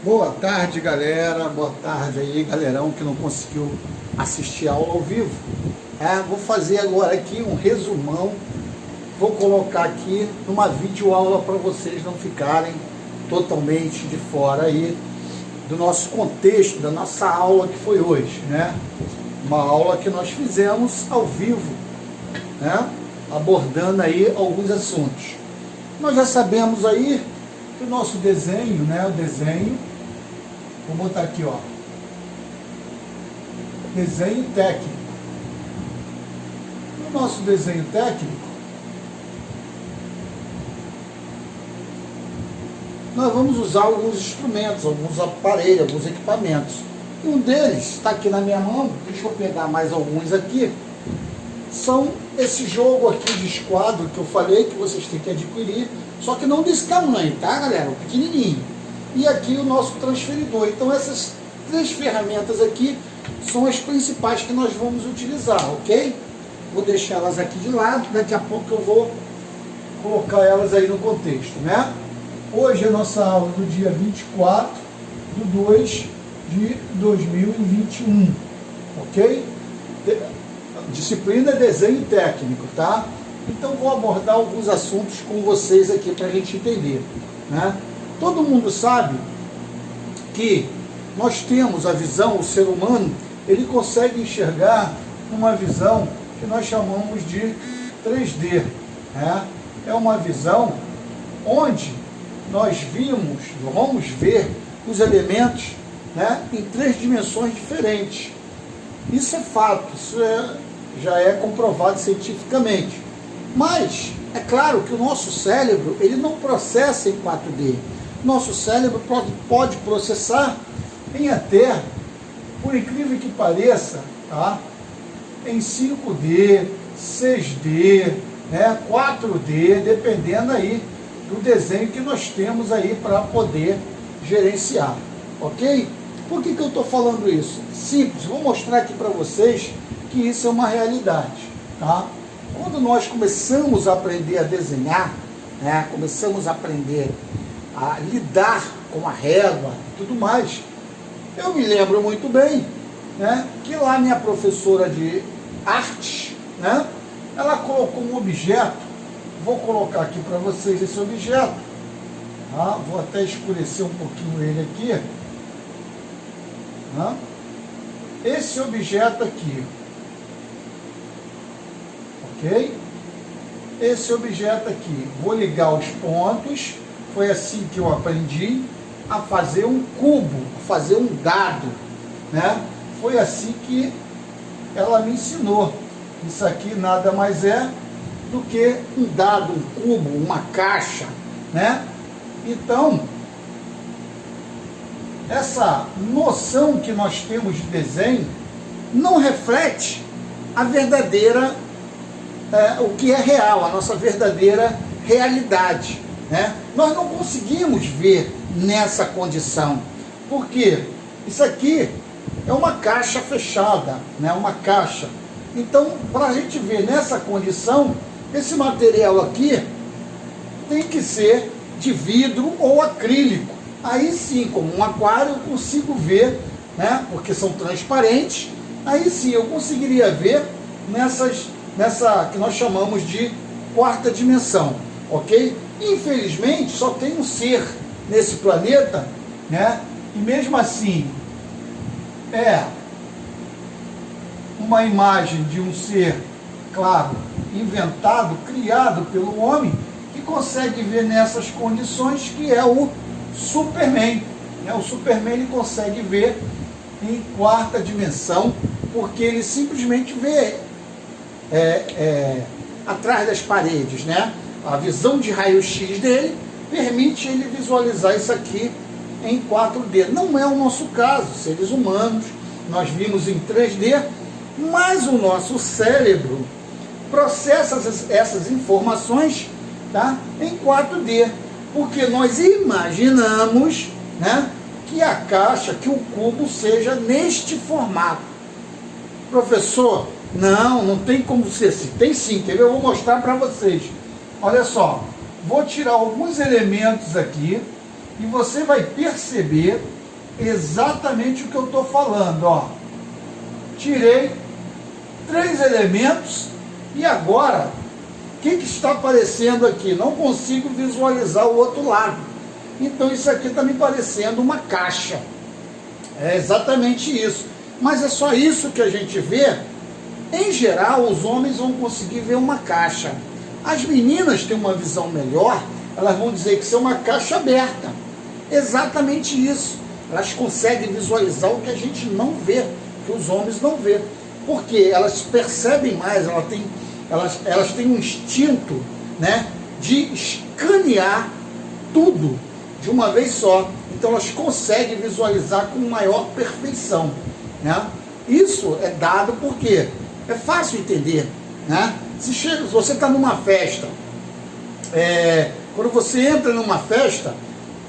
Boa tarde, galera. Boa tarde aí, galerão que não conseguiu assistir a aula ao vivo. Vou fazer agora aqui um resumão. Vou colocar aqui numa videoaula para vocês não ficarem totalmente de fora aí do nosso contexto, da nossa aula que foi hoje, né? Uma aula que nós fizemos ao vivo, né? Abordando aí alguns assuntos. Nós já sabemos aí que o nosso desenho, né? O desenho, vou botar aqui, ó, desenho técnico. No nosso desenho técnico, nós vamos usar alguns instrumentos, alguns aparelhos, alguns equipamentos. E um deles está aqui na minha mão, deixa eu pegar mais alguns aqui. São esse jogo aqui de esquadro que eu falei que vocês têm que adquirir, só que não desse tamanho, tá, galera? O pequenininho. E aqui o nosso transferidor. Então essas três ferramentas aqui são as principais que nós vamos utilizar, ok? Vou deixar elas aqui de lado, daqui a pouco eu vou colocar elas aí no contexto, né? Hoje é a nossa aula do dia 24/2 de 2021, ok? Disciplina é desenho técnico, tá? Então vou abordar alguns assuntos com vocês aqui para a gente entender, né? Todo mundo sabe que nós temos a visão, o ser humano, ele consegue enxergar uma visão que nós chamamos de 3D, né? É uma visão onde nós vamos ver os elementos, né, em três dimensões diferentes. Isso é fato, já é comprovado cientificamente. Mas é claro que o nosso cérebro ele não processa em 4D. Nosso cérebro pode processar em até, por incrível que pareça, tá, em 5D, 6D, né, 4D, dependendo aí do desenho que nós temos aí para poder gerenciar, ok? Por que eu estou falando isso? Simples, vou mostrar aqui para vocês que isso é uma realidade, tá? Quando nós começamos a aprender a desenhar, né, começamos a aprender a lidar com a régua e tudo mais, eu me lembro muito bem, né, que lá minha professora de arte, né, ela colocou um objeto. Vou colocar aqui para vocês esse objeto, tá? Vou até escurecer um pouquinho ele aqui, tá? Esse objeto aqui, ok? Esse objeto aqui, vou ligar os pontos. Foi assim que eu aprendi a fazer um cubo, a fazer um dado, né? Foi assim que ela me ensinou. Isso aqui nada mais é do que um dado, um cubo, uma caixa, né? Então, essa noção que nós temos de desenho não reflete a verdadeira, o que é real, a nossa verdadeira realidade, né? Nós não conseguimos ver nessa condição, porque isso aqui é uma caixa fechada, né? Uma caixa. Então, para a gente ver nessa condição, esse material aqui tem que ser de vidro ou acrílico. Aí sim, como um aquário, eu consigo ver, né? Porque são transparentes. Aí sim, eu conseguiria ver nessa que nós chamamos de quarta dimensão, ok? Infelizmente, só tem um ser nesse planeta, né? E mesmo assim, é uma imagem de um ser, claro, inventado, criado pelo homem, que consegue ver nessas condições, que é o Superman, né? O Superman ele consegue ver em quarta dimensão, porque ele simplesmente vê atrás das paredes, né? A visão de raio-x dele permite ele visualizar isso aqui em 4D. Não é o nosso caso, seres humanos, nós vimos em 3D, mas o nosso cérebro processa essas informações, tá, em 4D, porque nós imaginamos, né, que a caixa, que o cubo seja neste formato. Professor, não tem como ser assim. Tem sim, quer ver? Eu vou mostrar para vocês. Olha só, vou tirar alguns elementos aqui, e você vai perceber exatamente o que eu estou falando, ó. Tirei 3 elementos e agora, o que está aparecendo aqui? Não consigo visualizar o outro lado. Então isso aqui está me parecendo uma caixa. É exatamente isso. Mas é só isso que a gente vê. Em geral, os homens vão conseguir ver uma caixa. As meninas têm uma visão melhor, elas vão dizer que isso é uma caixa aberta. Exatamente isso. Elas conseguem visualizar o que a gente não vê, que os homens não vê. Porque elas percebem mais, elas têm um instinto, né, de escanear tudo de uma vez só. Então elas conseguem visualizar com maior perfeição, né? Isso é dado porque é fácil entender, né? Se você está numa festa, quando você entra numa festa,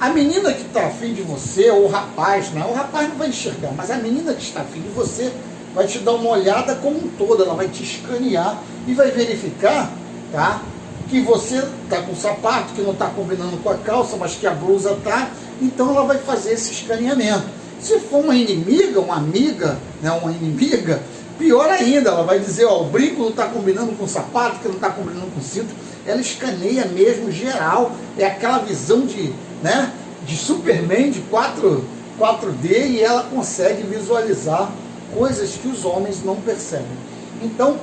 a menina que está afim de você, ou o rapaz não vai enxergar, mas a menina que está afim de você vai te dar uma olhada como um todo, ela vai te escanear e vai verificar, tá, que você está com o sapato que não está combinando com a calça, mas que a blusa está, então ela vai fazer esse escaneamento. Se for uma inimiga, uma amiga, né, uma inimiga, pior ainda, ela vai dizer, ó, o brinco não está combinando com o sapato, que não está combinando com o cinto, ela escaneia mesmo, geral, é aquela visão de, né, de Superman, de 4D, e ela consegue visualizar coisas que os homens não percebem. Então,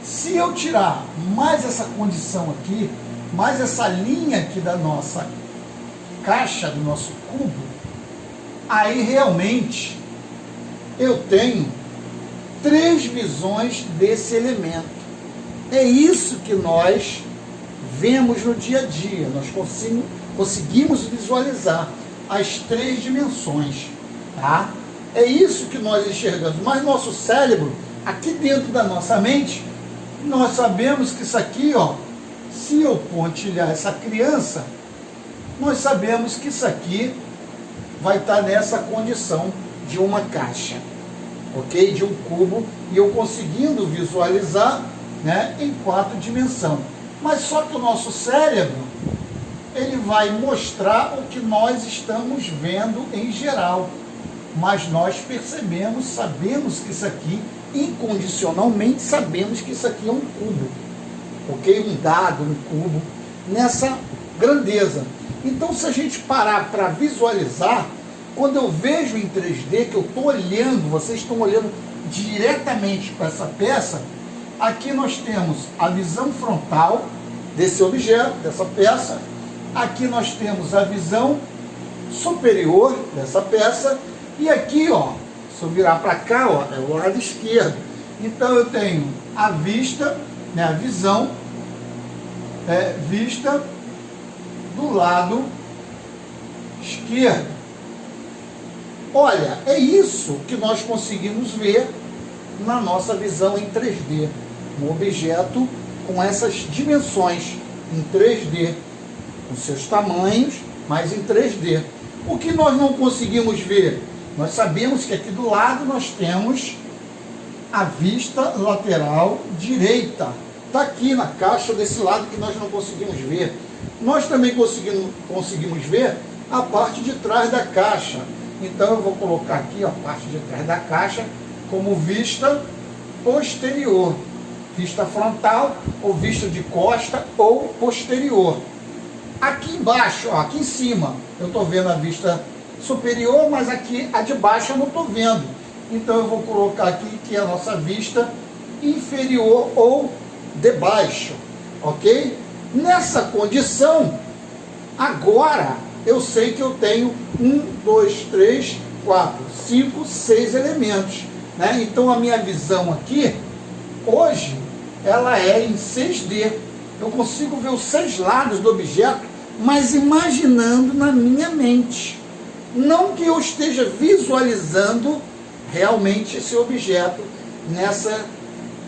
se eu tirar mais essa condição aqui, mais essa linha aqui da nossa caixa, do nosso cubo, aí realmente eu tenho 3 visões desse elemento. É isso que nós vemos no dia a dia, nós conseguimos visualizar as 3 dimensões, tá? É isso que nós enxergamos, mas nosso cérebro, aqui dentro da nossa mente, nós sabemos que isso aqui, ó, se eu pontilhar essa criança, nós sabemos que isso aqui vai estar nessa condição de uma caixa, ok? De um cubo, e eu conseguindo visualizar, né, em 4 dimensões. Mas só que o nosso cérebro, ele vai mostrar o que nós estamos vendo em geral, mas nós percebemos, sabemos que isso aqui, incondicionalmente sabemos que isso aqui é um cubo, ok? Um dado, um cubo, nessa grandeza. Então, se a gente parar para visualizar, quando eu vejo em 3D, que eu estou olhando, vocês estão olhando diretamente para essa peça, aqui nós temos a visão frontal desse objeto, dessa peça, aqui nós temos a visão superior dessa peça, e aqui, ó, se eu virar para cá, ó, é o lado esquerdo. Então eu tenho a vista, né, a visão, vista do lado esquerdo. Olha, é isso que nós conseguimos ver na nossa visão em 3D. Um objeto com essas dimensões em 3D, com seus tamanhos, mas em 3D. O que nós não conseguimos ver? Nós sabemos que aqui do lado nós temos a vista lateral direita. Está aqui na caixa desse lado que nós não conseguimos ver. Nós também conseguimos ver a parte de trás da caixa. Então eu vou colocar aqui a parte de trás da caixa como vista posterior. Vista frontal, ou vista de costa, ou posterior. Aqui embaixo, ó, aqui em cima, eu estou vendo a vista superior, mas aqui a de baixo eu não estou vendo. Então eu vou colocar aqui que é a nossa vista inferior ou de baixo, ok? Nessa condição, agora eu sei que eu tenho 1, 2, 3, 4, 5, 6 elementos, né? Então a minha visão aqui, hoje, ela é em 6D. Eu consigo ver os 6 lados do objeto, mas imaginando na minha mente. Não que eu esteja visualizando realmente esse objeto nessa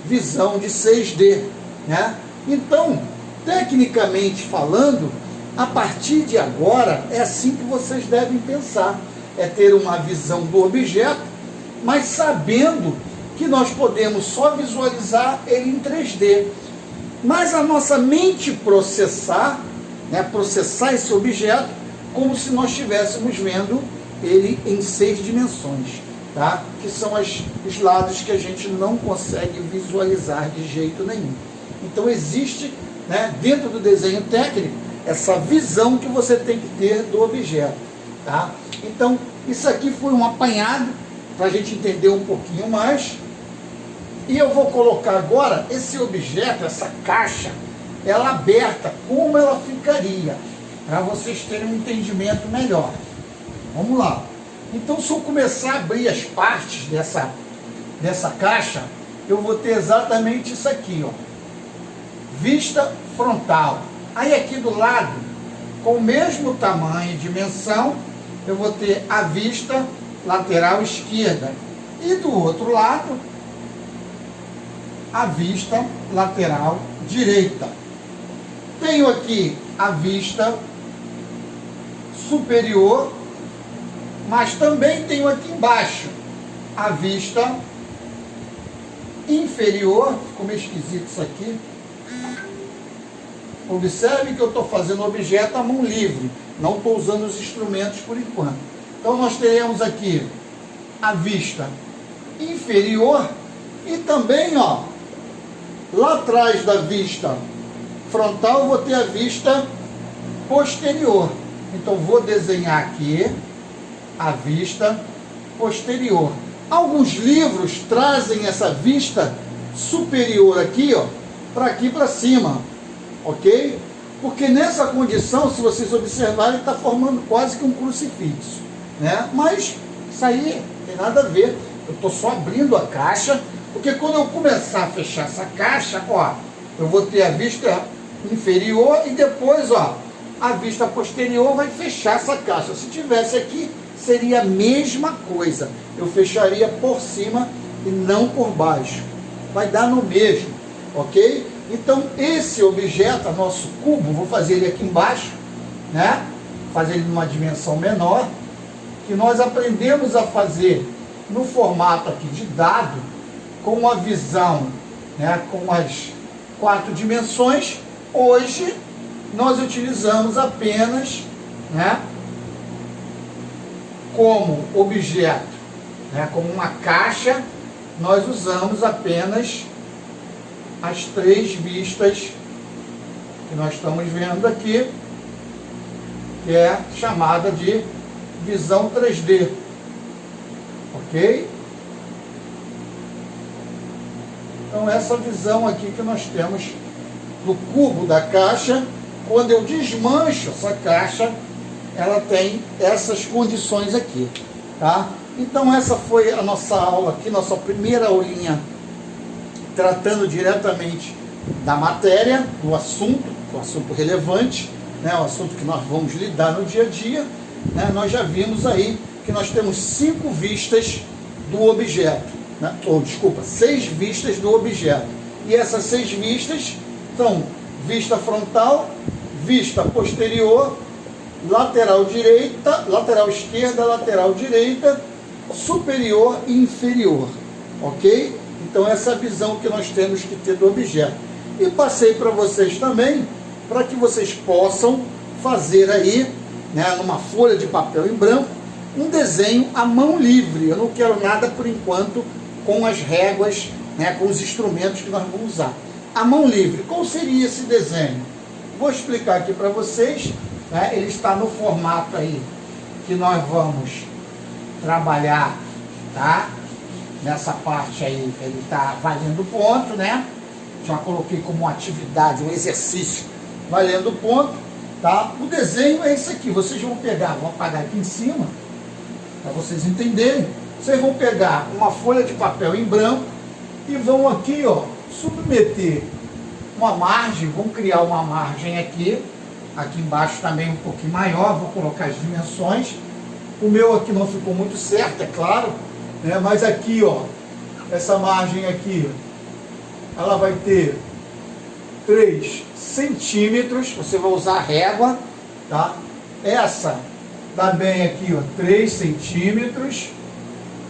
visão de 6D, né? Então, tecnicamente falando, a partir de agora, é assim que vocês devem pensar. É ter uma visão do objeto, mas sabendo que nós podemos só visualizar ele em 3D. Mas a nossa mente processar, né, processar esse objeto, como se nós estivéssemos vendo ele em 6 dimensões, tá? Que são os lados que a gente não consegue visualizar de jeito nenhum. Então existe, né, dentro do desenho técnico, essa visão que você tem que ter do objeto, tá? Então isso aqui foi um apanhado para a gente entender um pouquinho mais. E eu vou colocar agora esse objeto, essa caixa, ela aberta, como ela ficaria, para vocês terem um entendimento melhor. Vamos lá. Então, se eu começar a abrir as partes dessa caixa, eu vou ter exatamente isso aqui, ó. Vista frontal. Aí aqui do lado, com o mesmo tamanho e dimensão, eu vou ter a vista lateral esquerda. E do outro lado, a vista lateral direita. Tenho aqui a vista superior, mas também tenho aqui embaixo a vista inferior. Ficou meio esquisito isso aqui. Observe que eu estou fazendo o objeto à mão livre, não estou usando os instrumentos por enquanto. Então nós teremos aqui a vista inferior e também, ó, lá atrás da vista frontal, eu vou ter a vista posterior. Então, vou desenhar aqui a vista posterior. Alguns livros trazem essa vista superior aqui, ó, para aqui para cima, ok? Porque nessa condição, se vocês observarem, está formando quase que um crucifixo, né? Mas isso aí não tem nada a ver. Eu estou só abrindo a caixa, porque quando eu começar a fechar essa caixa, ó, eu vou ter a vista inferior e depois, ó, a vista posterior vai fechar essa caixa. Se tivesse aqui, seria a mesma coisa. Eu fecharia por cima e não por baixo. Vai dar no mesmo, ok? Então, esse objeto, nosso cubo, vou fazer ele aqui embaixo, né? Fazer ele numa dimensão menor, que nós aprendemos a fazer no formato aqui de dado, com a visão, né, com as 4 dimensões. Hoje nós utilizamos apenas, né, como objeto, né, como uma caixa, nós usamos apenas as 3 vistas que nós estamos vendo aqui, que é chamada de visão 3D, ok? Então essa visão aqui que nós temos do cubo da caixa, quando eu desmancho essa caixa, ela tem essas condições aqui, tá? Então essa foi a nossa aula aqui, nossa primeira aulinha, tratando diretamente da matéria, do assunto relevante, né? O assunto que nós vamos lidar no dia a dia, né? Nós já vimos aí que nós temos 5 vistas do objeto, né? Ou, desculpa, 6 vistas do objeto. E essas 6 vistas são vista frontal, vista posterior, lateral direita, lateral esquerda, lateral direita, superior e inferior, ok? Então essa é a visão que nós temos que ter do objeto. E passei para vocês também, para que vocês possam fazer aí, né, numa folha de papel em branco, um desenho à mão livre. Eu não quero nada por enquanto com as réguas, né, com os instrumentos que nós vamos usar. A mão livre, qual seria esse desenho? Vou explicar aqui para vocês, né? Ele está no formato aí que nós vamos trabalhar, tá? Nessa parte aí, ele está valendo ponto, né? Já coloquei como uma atividade, um exercício valendo ponto, tá? O desenho é esse aqui, vocês vão pegar, vou apagar aqui em cima, para vocês entenderem. Vocês vão pegar uma folha de papel em branco e vão aqui, ó, submeter uma margem, vão criar uma margem aqui embaixo também um pouquinho maior, vou colocar as dimensões. O meu aqui não ficou muito certo, é claro, né? Mas aqui, ó, essa margem aqui, ela vai ter 3 centímetros, você vai usar a régua, tá? Essa também aqui, ó, 3 centímetros,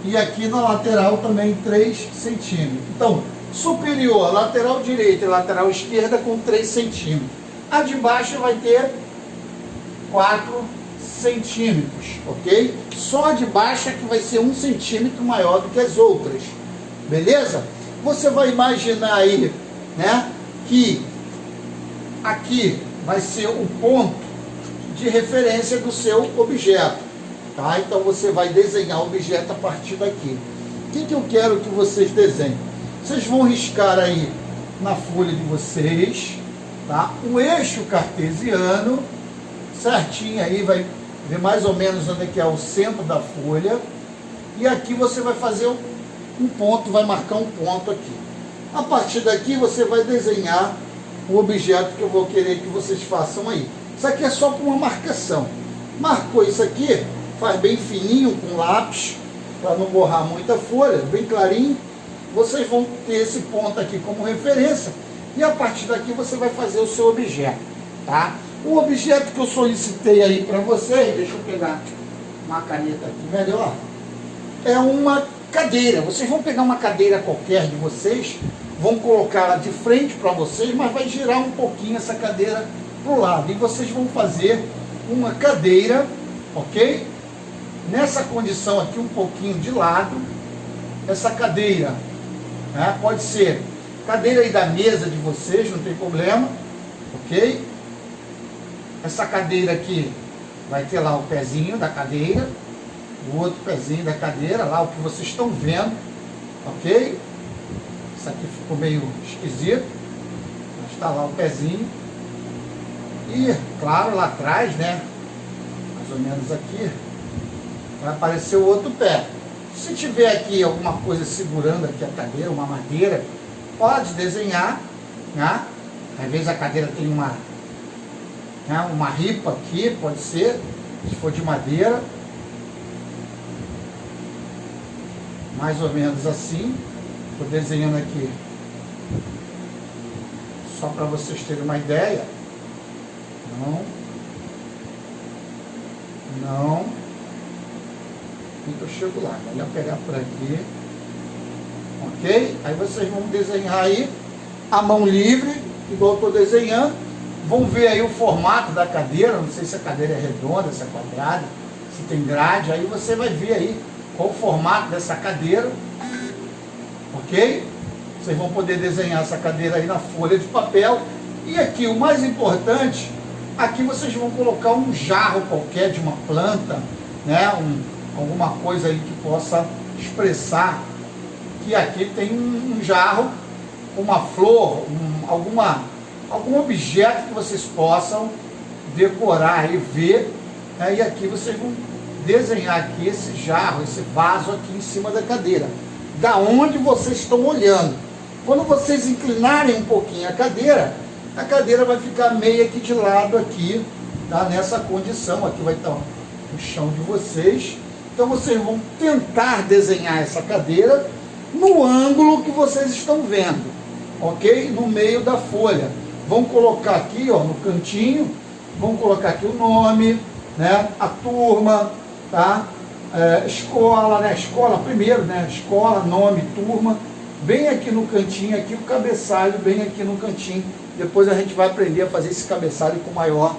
e aqui na lateral também 3 centímetros. Então, superior, lateral direita e lateral esquerda com 3 centímetros. A de baixo vai ter 4 centímetros, ok? Só a de baixo é que vai ser 1 centímetro maior do que as outras, beleza? Você vai imaginar aí, né, que aqui vai ser o ponto de referência do seu objeto, tá? Então você vai desenhar o objeto a partir daqui. O que eu quero que vocês desenhem? Vocês vão riscar aí na folha de vocês, tá? O eixo cartesiano, certinho aí, vai ver mais ou menos onde é que é o centro da folha. E aqui você vai fazer um ponto, vai marcar um ponto aqui. A partir daqui você vai desenhar o objeto que eu vou querer que vocês façam aí. Isso aqui é só com uma marcação. Marcou isso aqui, faz bem fininho com lápis, para não borrar muita folha, bem clarinho. Vocês vão ter esse ponto aqui como referência. E a partir daqui você vai fazer o seu objeto, tá? O objeto que eu solicitei aí para vocês, deixa eu pegar uma caneta aqui melhor, é uma cadeira. Vocês vão pegar uma cadeira qualquer de vocês, vão colocar ela de frente para vocês, mas vai girar um pouquinho essa cadeira para o lado. E vocês vão fazer uma cadeira, ok? Nessa condição aqui, um pouquinho de lado. Essa cadeira, né, pode ser cadeira aí da mesa de vocês, não tem problema, ok? Essa cadeira aqui vai ter lá o pezinho da cadeira, o outro pezinho da cadeira, lá o que vocês estão vendo, ok? Isso aqui ficou meio esquisito, mas está lá o pezinho. E, claro, lá atrás, né, mais ou menos aqui, vai aparecer o outro pé. Se tiver aqui alguma coisa segurando aqui a cadeira, uma madeira, pode desenhar, né? Às vezes a cadeira tem uma ripa aqui, pode ser, se for de madeira. Mais ou menos assim. Estou desenhando aqui só para vocês terem uma ideia. Não. Eu chego lá, melhor pegar por aqui, ok? Aí vocês vão desenhar aí a mão livre, igual eu estou desenhando. Vão ver aí o formato da cadeira, não sei se a cadeira é redonda, se é quadrada, se tem grade. Aí você vai ver aí qual o formato dessa cadeira, ok? Vocês vão poder desenhar essa cadeira aí na folha de papel. E aqui o mais importante, aqui vocês vão colocar um jarro qualquer de uma planta, né? Alguma coisa aí que possa expressar que aqui tem um jarro, uma flor, algum objeto que vocês possam decorar e ver, né? E aqui vocês vão desenhar aqui esse jarro, esse vaso aqui em cima da cadeira, da onde vocês estão olhando. Quando vocês inclinarem um pouquinho a cadeira vai ficar meio aqui de lado aqui, tá? Nessa condição, aqui vai estar o chão de vocês. Então vocês vão tentar desenhar essa cadeira no ângulo que vocês estão vendo, ok? No meio da folha. Vão colocar aqui, ó, no cantinho, vão colocar aqui o nome, né? A turma, tá? Escola, né? Escola primeiro, né? Escola, nome, turma. Bem aqui no cantinho, aqui o cabeçalho, bem aqui no cantinho. Depois a gente vai aprender a fazer esse cabeçalho com maior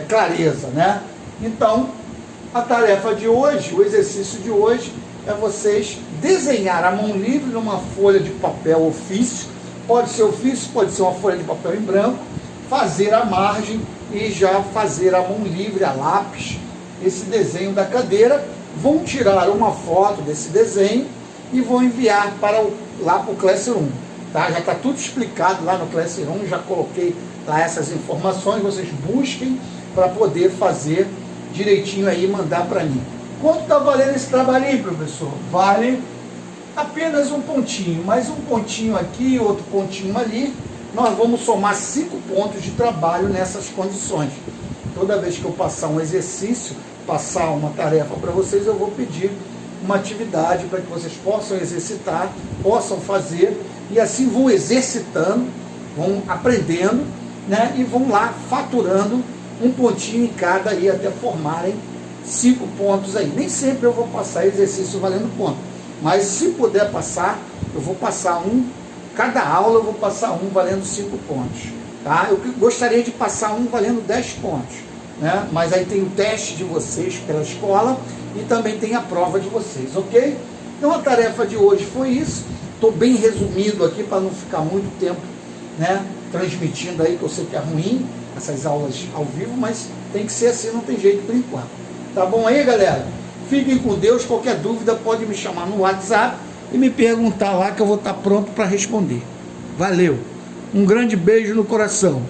clareza, né? Então, a tarefa de hoje, o exercício de hoje, é vocês desenhar a mão livre numa folha de papel ofício. Pode ser ofício, pode ser uma folha de papel em branco. Fazer a margem e já fazer a mão livre, a lápis, esse desenho da cadeira. Vão tirar uma foto desse desenho e vão enviar lá para o Classroom. Tá? Já está tudo explicado lá no Classroom, já coloquei lá essas informações. Vocês busquem para poder fazer direitinho aí e mandar para mim. Quanto está valendo esse trabalhinho, professor? Vale apenas um pontinho, mais um pontinho aqui, outro pontinho ali. Nós vamos somar 5 pontos de trabalho nessas condições. Toda vez que eu passar um exercício, passar uma tarefa para vocês, eu vou pedir uma atividade para que vocês possam exercitar, possam fazer, e assim vão exercitando, vão aprendendo, né? E vão lá faturando um pontinho em cada aí até formarem 5 pontos aí. Nem sempre eu vou passar exercício valendo ponto, mas se puder passar, eu vou passar cada aula eu vou passar valendo 5 pontos, tá? Eu gostaria de passar valendo 10 pontos, né? Mas aí tem o teste de vocês pela escola e também tem a prova de vocês, ok? Então a tarefa de hoje foi isso. Estou bem resumido aqui para não ficar muito tempo, né, transmitindo aí, que eu sei que é ruim essas aulas ao vivo, mas tem que ser assim, não tem jeito por enquanto. Tá bom aí, galera? Fiquem com Deus. Qualquer dúvida pode me chamar no WhatsApp e me perguntar lá que eu vou estar pronto para responder. Valeu! Um grande beijo no coração.